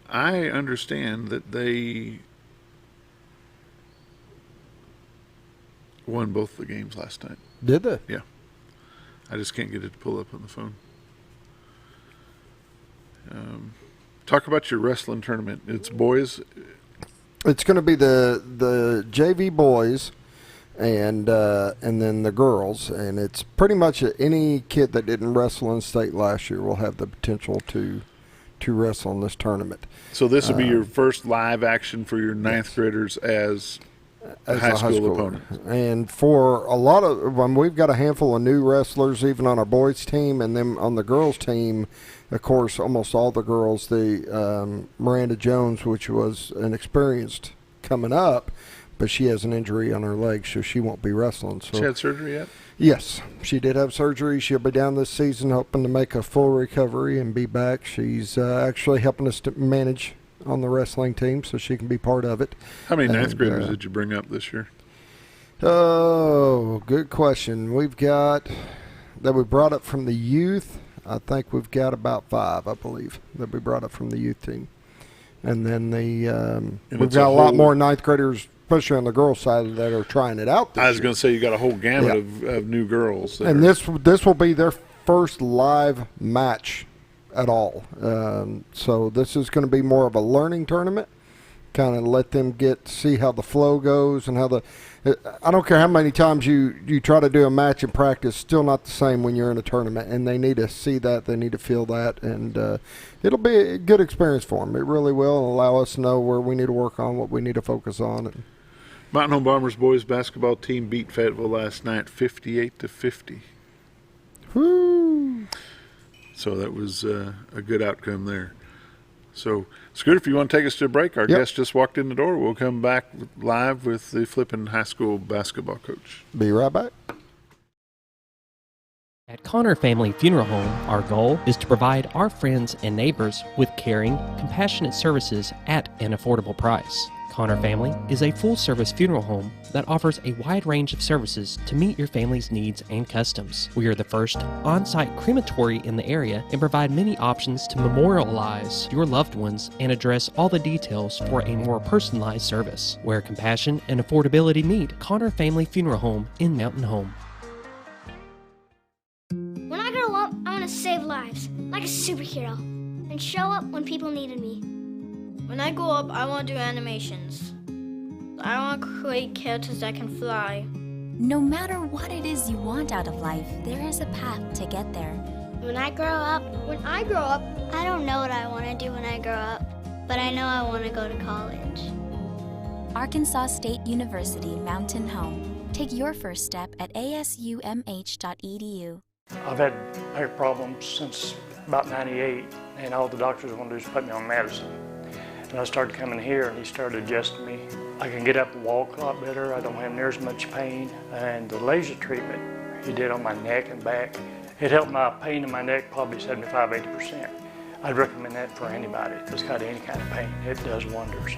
I understand that they won both the games last night. Did they? Yeah. I just can't get it to pull up on the phone. Talk about your wrestling tournament. It's boys. It's going to be the JV boys and then the girls, and it's pretty much any kid that didn't wrestle in state last year will have the potential to wrestle in this tournament. So this will be your first live action for your ninth graders as a high school opponent. And for a lot of we've got a handful of new wrestlers even on our boys team, and then on the girls team, of course, almost all the girls, the Miranda Jones, which was an experienced coming up, but she has an injury on her leg, so she won't be wrestling. So she had surgery yet? Yes, she did have surgery. She'll be down this season, hoping to make a full recovery and be back. She's actually helping us to manage on the wrestling team, so she can be part of it. How many ninth graders did you bring up this year? Oh, good question. We've got that we brought up from the youth. I think we've got about 5, I believe, that we brought up from the youth team. And then we've got a lot more ninth graders, especially on the girls' side, that are trying it out this year. I was going to say you got a whole gamut of new girls. And this will be their first live match at all. So this is going to be more of a learning tournament, kind of let them see how the flow goes and how I don't care how many times you try to do a match in practice, still not the same when you're in a tournament, and they need to see that, they need to feel that, and it'll be a good experience for them. It really will, and allow us to know where we need to work on, what we need to focus on. And Mountain Home Bombers boys basketball team beat Fayetteville last night 58-50. Woo! So that was a good outcome there. So, Scooter, if you want to take us to a break, our guest just walked in the door. We'll come back live with the Flippin High School basketball coach. Be right back. At Connor Family Funeral Home, our goal is to provide our friends and neighbors with caring, compassionate services at an affordable price. Connor Family is a full-service funeral home that offers a wide range of services to meet your family's needs and customs. We are the first on-site crematory in the area and provide many options to memorialize your loved ones and address all the details for a more personalized service. Where compassion and affordability meet, Connor Family Funeral Home in Mountain Home. When I grow up, I want to save lives, like a superhero, and show up when people needed me. When I grow up, I want to do animations. I want to create characters that can fly. No matter what it is you want out of life, there is a path to get there. When I grow up, I don't know what I want to do when I grow up, but I know I want to go to college. Arkansas State University Mountain Home. Take your first step at asumh.edu. I've had back problems since about 98, and all the doctors want to do is put me on medicine. And I started coming here, and he started adjusting me. I can get up and walk a lot better. I don't have near as much pain. And the laser treatment he did on my neck and back, it helped my pain in my neck probably 75–80%. I'd recommend that for anybody that's got any kind of pain. It does wonders.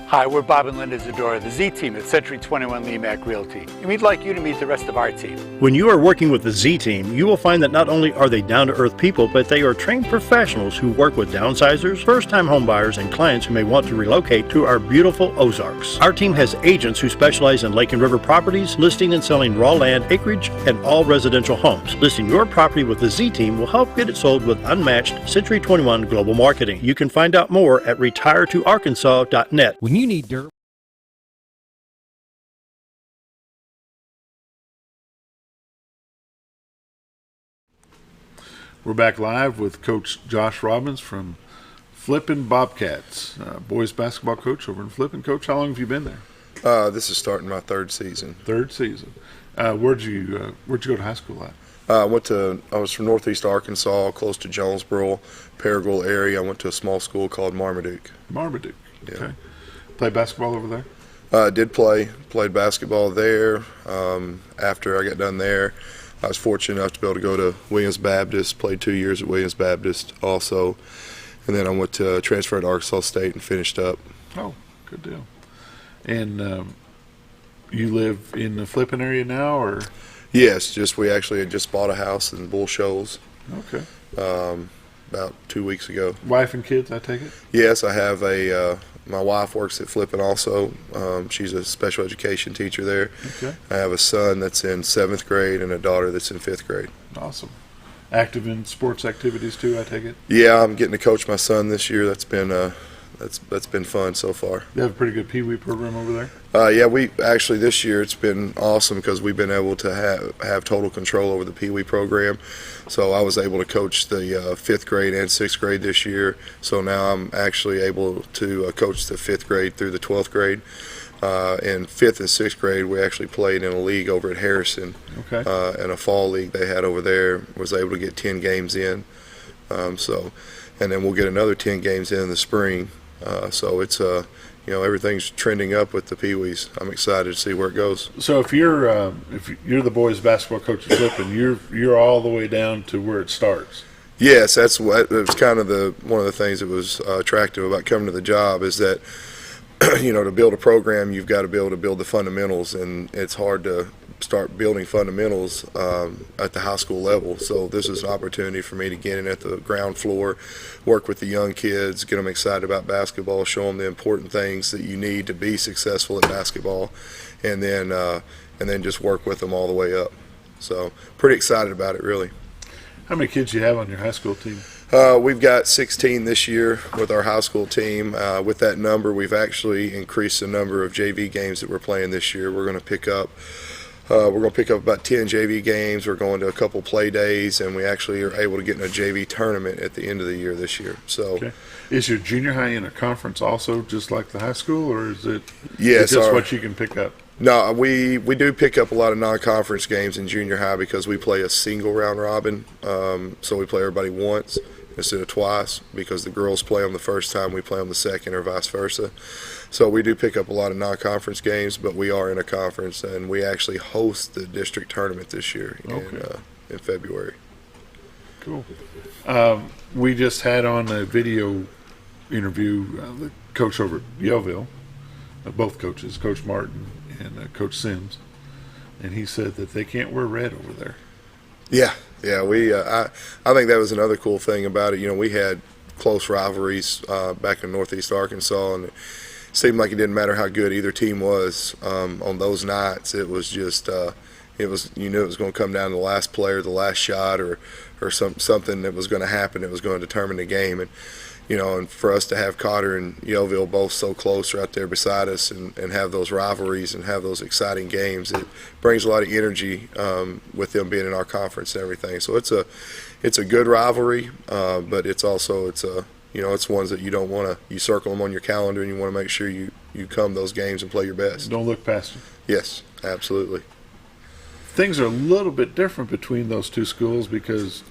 Hi, we're Bob and Linda Zadora, the Z Team at Century 21 Lemac Realty, and we'd like you to meet the rest of our team. When you are working with the Z Team, you will find that not only are they down-to-earth people, but they are trained professionals who work with downsizers, first-time homebuyers, and clients who may want to relocate to our beautiful Ozarks. Our team has agents who specialize in lake and river properties, listing and selling raw land, acreage, and all residential homes. Listing your property with the Z Team will help get it sold with unmatched Century 21 global marketing. You can find out more at retiretoarkansas.net. When you need dirt. We're back live with Coach Josh Robbins from Flippin Bobcats, boys basketball coach over in Flippin. Coach, how long have you been there? This is starting my third season. Third season. Where'd you go to high school at? I was from Northeast Arkansas, close to Jonesboro, Paragould area. I went to a small school called Marmaduke. Marmaduke. Yeah. Okay. Play basketball over there? Played basketball there. After I got done there, I was fortunate enough to be able to go to Williams Baptist, played 2 years at Williams Baptist also. And then I went to transfer to Arkansas State and finished up. Oh, good deal. And you live in the Flippin area now, or? Yes, we actually had just bought a house in Bull Shoals. Okay. About 2 weeks ago. Wife and kids, I take it? Yes, I have my wife works at Flippin also. She's a special education teacher there. Okay. I have a son that's in 7th grade and a daughter that's in 5th grade. Awesome. Active in sports activities too, I take it? Yeah, I'm getting to coach my son this year. That's been fun so far. You have a pretty good Pee Wee program over there? Yeah, we actually this year it's been awesome because we've been able to have total control over the Pee Wee program. So I was able to coach the 5th grade and 6th grade this year. So now I'm actually able to coach the 5th grade through the 12th grade. In 5th and 6th grade, we actually played in a league over at Harrison. Okay. In a fall league they had over there. Was able to get 10 games in. And then we'll get another 10 games in the spring. So it's everything's trending up with the Pee Wees. I'm excited to see where it goes. So if you're the boys basketball coach at Flippin, you're all the way down to where it starts. Yes, that's what it was kind of one of the things that was attractive about coming to the job is that to build a program you've got to be able to build the fundamentals, and it's hard to start building fundamentals at the high school level. So this is an opportunity for me to get in at the ground floor, work with the young kids, get them excited about basketball, show them the important things that you need to be successful at basketball, and then just work with them all the way up. So pretty excited about it, really. How many kids do you have on your high school team? We've got 16 this year with our high school team. With that number, we've actually increased the number of JV games that we're playing this year. We're going to pick up about 10 JV games. We're going to a couple play days, and we actually are able to get in a JV tournament at the end of the year this year. So, okay. Is your junior high in a conference also, just like the high school, or is it yes, just what you can pick up? No, we do pick up a lot of non-conference games in junior high because we play a single round robin. So we play everybody once instead of twice, because the girls play them the first time, we play them the second, or vice versa. So we do pick up a lot of non-conference games, but we are in a conference, and we actually host the district tournament this year in February. Cool. We just had on a video interview the coach over at Yelleville, both coaches, Coach Martin and Coach Sims, and he said that they can't wear red over there. Yeah. We I think that was another cool thing about it. We had close rivalries back in Northeast Arkansas, and it seemed like it didn't matter how good either team was on those nights. It was just it was it was going to come down to the last player, the last shot, or something that was going to happen that was going to determine the game. And and for us to have Cotter and Yelleville both so close right there beside us, and have those rivalries and have those exciting games, it brings a lot of energy with them being in our conference and everything. So it's a good rivalry, but it's also it's ones that you don't want to. You circle them on your calendar, and you want to make sure you come those games and play your best. Don't look past them. Yes, absolutely. Things are a little bit different between those two schools because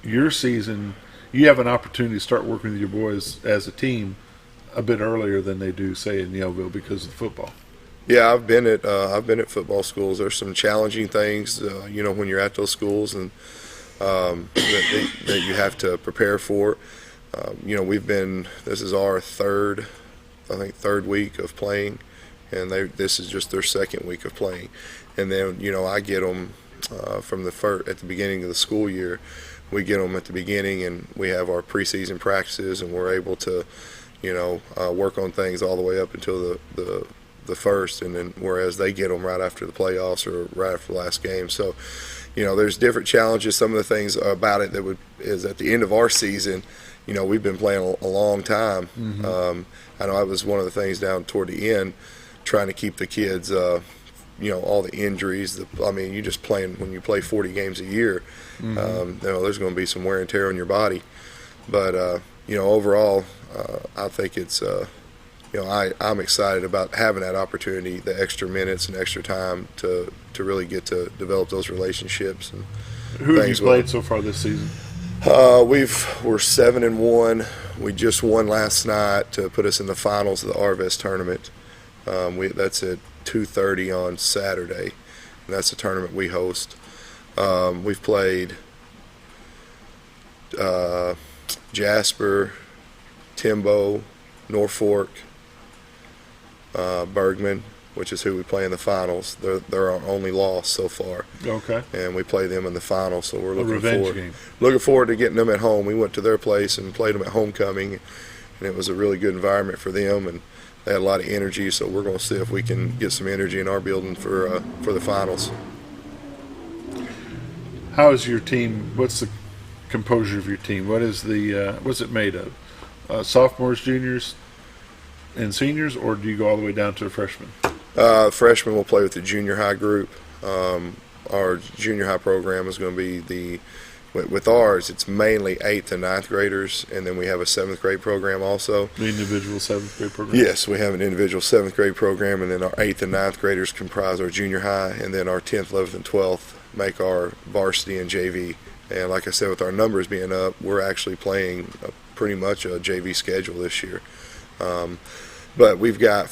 your season, you have an opportunity to start working with your boys as a team a bit earlier than they do, say, in Yelleville because of football. Yeah, I've been at football schools. There's some challenging things, when you're at those schools, and that you have to prepare for. This is our third week of playing, and this is just their second week of playing. And then, I get them from at the beginning of the school year. We get them at the beginning, and we have our preseason practices, and we're able to, work on things all the way up until the first, and then whereas they get them right after the playoffs or right after the last game. So, there's different challenges. Some of the things about it is at the end of our season, we've been playing a long time. Mm-hmm. I know that was one of the things down toward the end, trying to keep the kids, all the injuries. You just playing, when you play 40 games a year, mm-hmm. There's going to be some wear and tear on your body. But, overall, I think it's, I'm excited about having that opportunity, the extra minutes and extra time to really get to develop those relationships. And who have you played so far this season? We're 7-1. We just won last night to put us in the finals of the Arvest tournament. That's at 2:30 on Saturday, and that's a tournament we host. We've played Jasper, Timbo, Norfolk, Bergman, which is who we play in the finals. They're our only loss so far. Okay. And we play them in the finals, so we're revenge game. Looking forward to getting them at home. We went to their place and played them at homecoming, and it was a really good environment for them, and they had a lot of energy. So we're going to see if we can get some energy in our building for the finals. How is your team? What's the composure of your team? What is what's it made of? Sophomores, juniors, and seniors, or do you go all the way down to a freshman? Freshmen will play with the junior high group. Our junior high program is going to be with ours, it's mainly 8th and 9th graders, and then we have a 7th grade program also. The individual 7th grade program? Yes, we have an individual 7th grade program, and then our 8th and 9th graders comprise our junior high, and then our 10th, 11th, and 12th make our varsity and JV. And like I said, with our numbers being up, we're actually playing pretty much a JV schedule this year. But we've got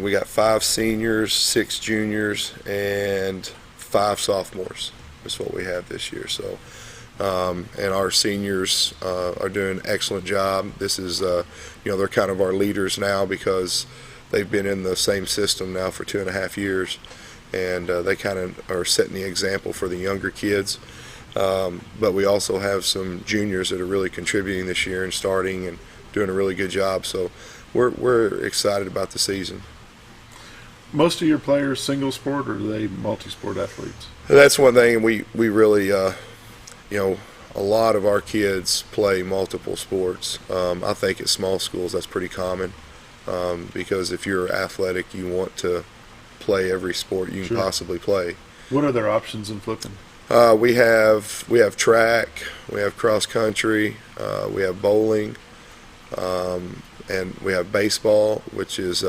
we got 5 seniors, 6 juniors, and 5 sophomores is what we have this year. So, and our seniors are doing an excellent job. This is, they're kind of our leaders now because they've been in the same system now for 2.5 years, and they kind of are setting the example for the younger kids. But we also have some juniors that are really contributing this year and starting and doing a really good job. So we're excited about the season. Most of your players single sport, or are they multi-sport athletes? That's one thing we really, a lot of our kids play multiple sports. I think at small schools that's pretty common because if you're athletic, you want to play every sport you can possibly play. What are their options in Flippin? We have track, we have cross country, we have bowling, and we have baseball, which is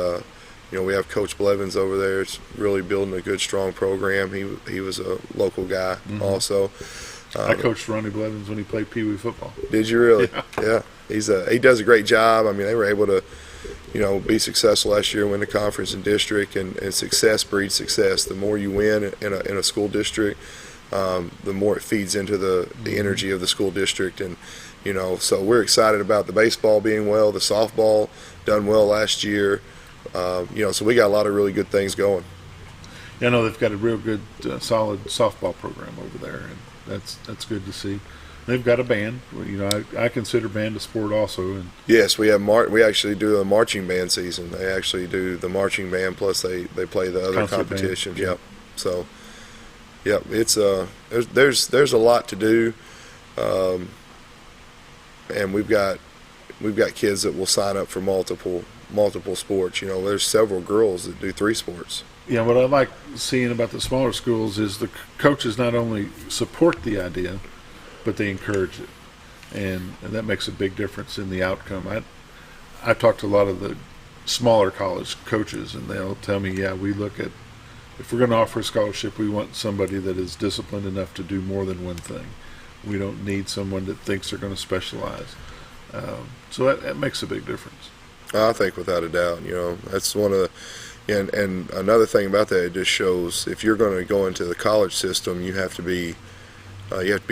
we have Coach Blevins over there. It's really building a good, strong program. He was a local guy also. I coached Ronnie Blevins when he played Pee Wee football. Did you really? Yeah. He does a great job. I mean, they were able to, be successful last year, win the conference and district, and success breeds success. The more you win in a school district, the more it feeds into the energy of the school district. And, so we're excited about the baseball being well, the softball done well last year. So we got a lot of really good things going. Yeah, I know they've got a real good, solid softball program over there, and that's good to see. They've got a band. I consider band a sport also. And yes, we have we actually do a marching band season. They actually do the marching band plus they play the other competitions. Band. Yep. So, yep, it's there's a lot to do, and we've got kids that will sign up for multiple sports. There's several girls that do 3 sports. Yeah, what I like seeing about the smaller schools is the coaches not only support the idea, but they encourage it, and that makes a big difference in the outcome. I talked to a lot of the smaller college coaches, and they'll tell me, yeah, we look at, if we're going to offer a scholarship, we want somebody that is disciplined enough to do more than one thing. We don't need someone that thinks they're going to specialize. So that makes a big difference. I think without a doubt, that's one of the, and another thing about that, it just shows if you're going to go into the college system, you have to be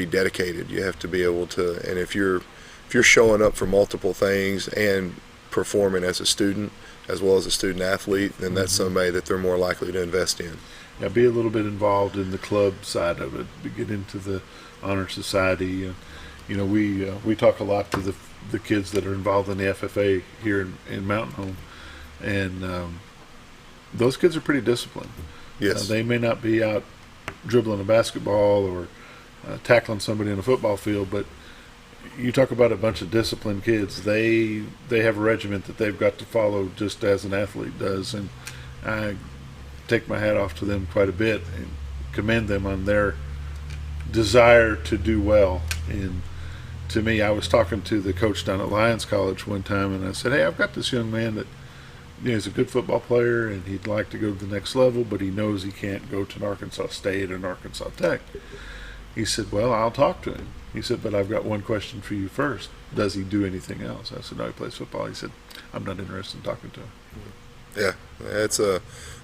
dedicated. You have to be able to, and if you're showing up for multiple things and performing as a student as well as a student athlete, then that's somebody that they're more likely to invest in. Yeah, be a little bit involved in the club side of it. Get into the honor society. We talk a lot to the kids that are involved in the FFA here in Mountain Home, and those kids are pretty disciplined. Yes. They may not be out dribbling a basketball or tackling somebody in a football field, but you talk about a bunch of disciplined kids. They have a regiment that they've got to follow just as an athlete does, and I take my hat off to them quite a bit and commend them on their desire to do well. And to me, I was talking to the coach down at Lions College one time, and I said, hey, I've got this young man that he's a good football player and he'd like to go to the next level, but he knows he can't go to an Arkansas State or an Arkansas Tech. He said, well, I'll talk to him. He said, but I've got one question for you first. Does he do anything else? I said, no, he plays football. He said, I'm not interested in talking to him. Yeah, it's a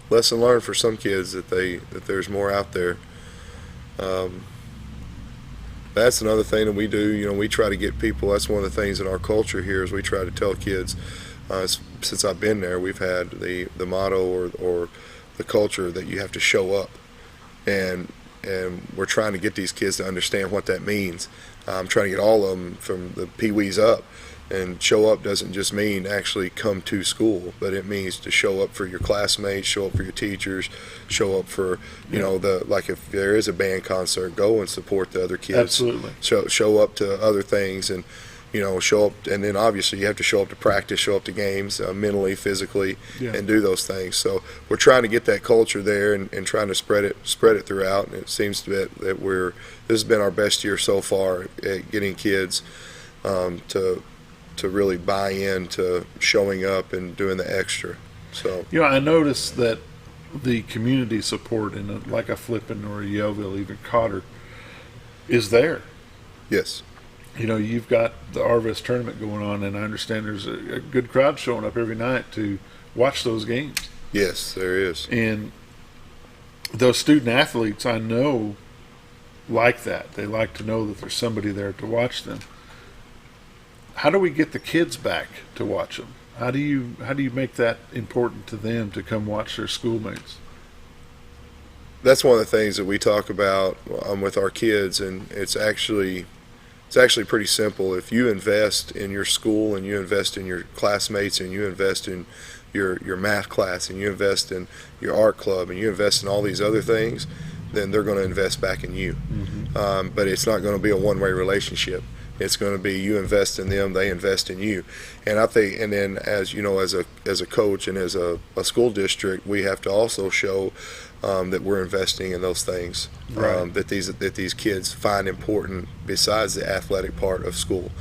lesson learned for some kids that there's more out there. That's another thing that we do. We try to get people. That's one of the things in our culture here is we try to tell kids. Since I've been there, we've had the motto or the culture that you have to show up, and we're trying to get these kids to understand what that means. I'm trying to get all of them from the pee-wees up. And show up doesn't just mean actually come to school, but it means to show up for your classmates, show up for your teachers, show up for, like if there is a band concert, go and support the other kids. Absolutely. Show up to other things and, show up. And then obviously you have to show up to practice, show up to games mentally, physically, and do those things. So we're trying to get that culture there and trying to spread it throughout. And it seems that this has been our best year so far at getting kids to really buy into showing up and doing the extra. So I noticed that the community support in like a Flippin or a Yelleville, even Cotter, is there. Yes. You've got the Arvest tournament going on, and I understand there's a good crowd showing up every night to watch those games. Yes, there is. And those student athletes, I know, like that. They like to know that there's somebody there to watch them. How do we get the kids back to watch them? How do you make that important to them to come watch their schoolmates? That's one of the things that we talk about with our kids, and it's actually pretty simple. If you invest in your school and you invest in your classmates and you invest in your math class and you invest in your art club and you invest in all these other things, then they're going to invest back in you. Mm-hmm. But it's not going to be a one-way relationship. It's going to be you invest in them, they invest in you. And I think, and then as a coach and as a school district, we have to also show that we're investing in those things, right. that these kids find important besides the athletic part of school.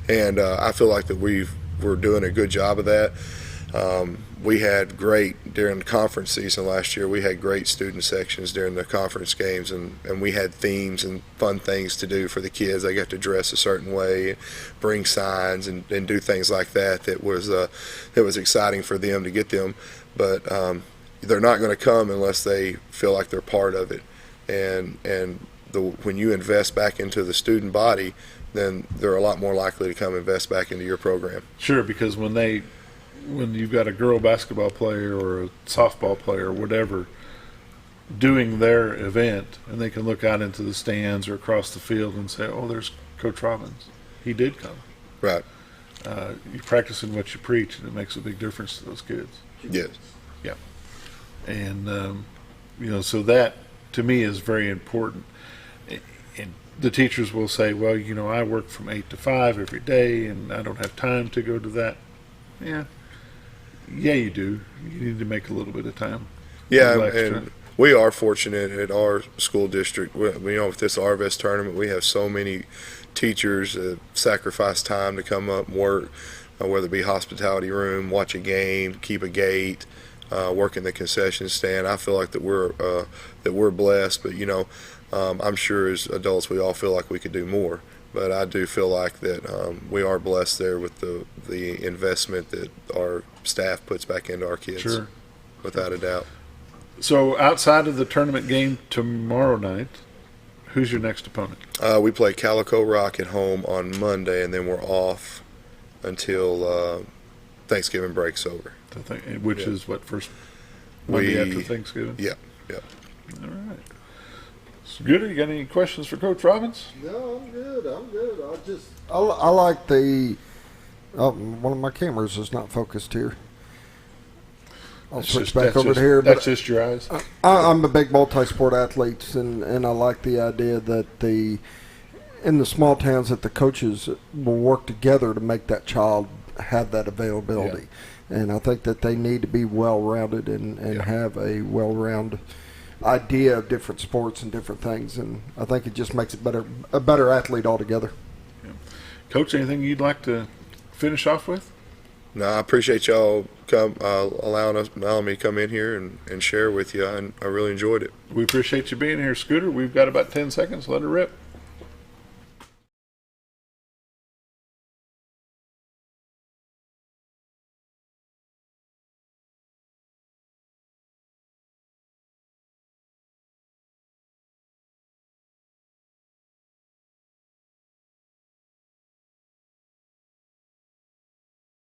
And I feel like that we're doing a good job of that. We had during the conference season last year, we had great student sections during the conference games, and we had themes and fun things to do for the kids. They got to dress a certain way, bring signs, and do things like that. That was exciting for them to get them, but they're not going to come unless they feel like they're part of it. And when you invest back into the student body, then they're a lot more likely to come invest back into your program. Sure, because when you've got a girl basketball player or a softball player or whatever doing their event, and they can look out into the stands or across the field and say, oh, there's Coach Robbins. He did come. Right. You're practicing what you preach, and it makes a big difference to those kids. Yes. Yeah. And, so that, to me, is very important. And the teachers will say, well, I work from 8 to 5 every day, and I don't have time to go to that. Yeah, you do. You need to make a little bit of time. Yeah, and we are fortunate at our school district. With this Arvest tournament, we have so many teachers that sacrifice time to come up and work, whether it be hospitality room, watch a game, keep a gate, work in the concession stand. I feel like that we're blessed, but I'm sure as adults we all feel like we could do more. But I do feel like that we are blessed there with the investment that our staff puts back into our kids. Sure. Without a doubt. So outside of the tournament game tomorrow night, who's your next opponent? We play Calico Rock at home on Monday, and then we're off until Thanksgiving break's over. Which is what, first Monday after Thanksgiving? Yeah. All right. Scooter, you got any questions for Coach Robbins? No, I'm good. I like one of my cameras is not focused here. I'll switch back over to here. That's just your eyes? I'm a big multi-sport athlete, and I like the idea that in the small towns that the coaches will work together to make that child have that availability. Yeah. And I think that they need to be well-rounded and have a well-rounded idea of different sports and different things, and I think it just makes it a better athlete altogether. Yeah. Coach, anything you'd like to finish off with? No, I appreciate y'all allowing me to come in here and share with you, and I really enjoyed it. We appreciate you being here, Scooter. We've got about 10 seconds. Let her rip.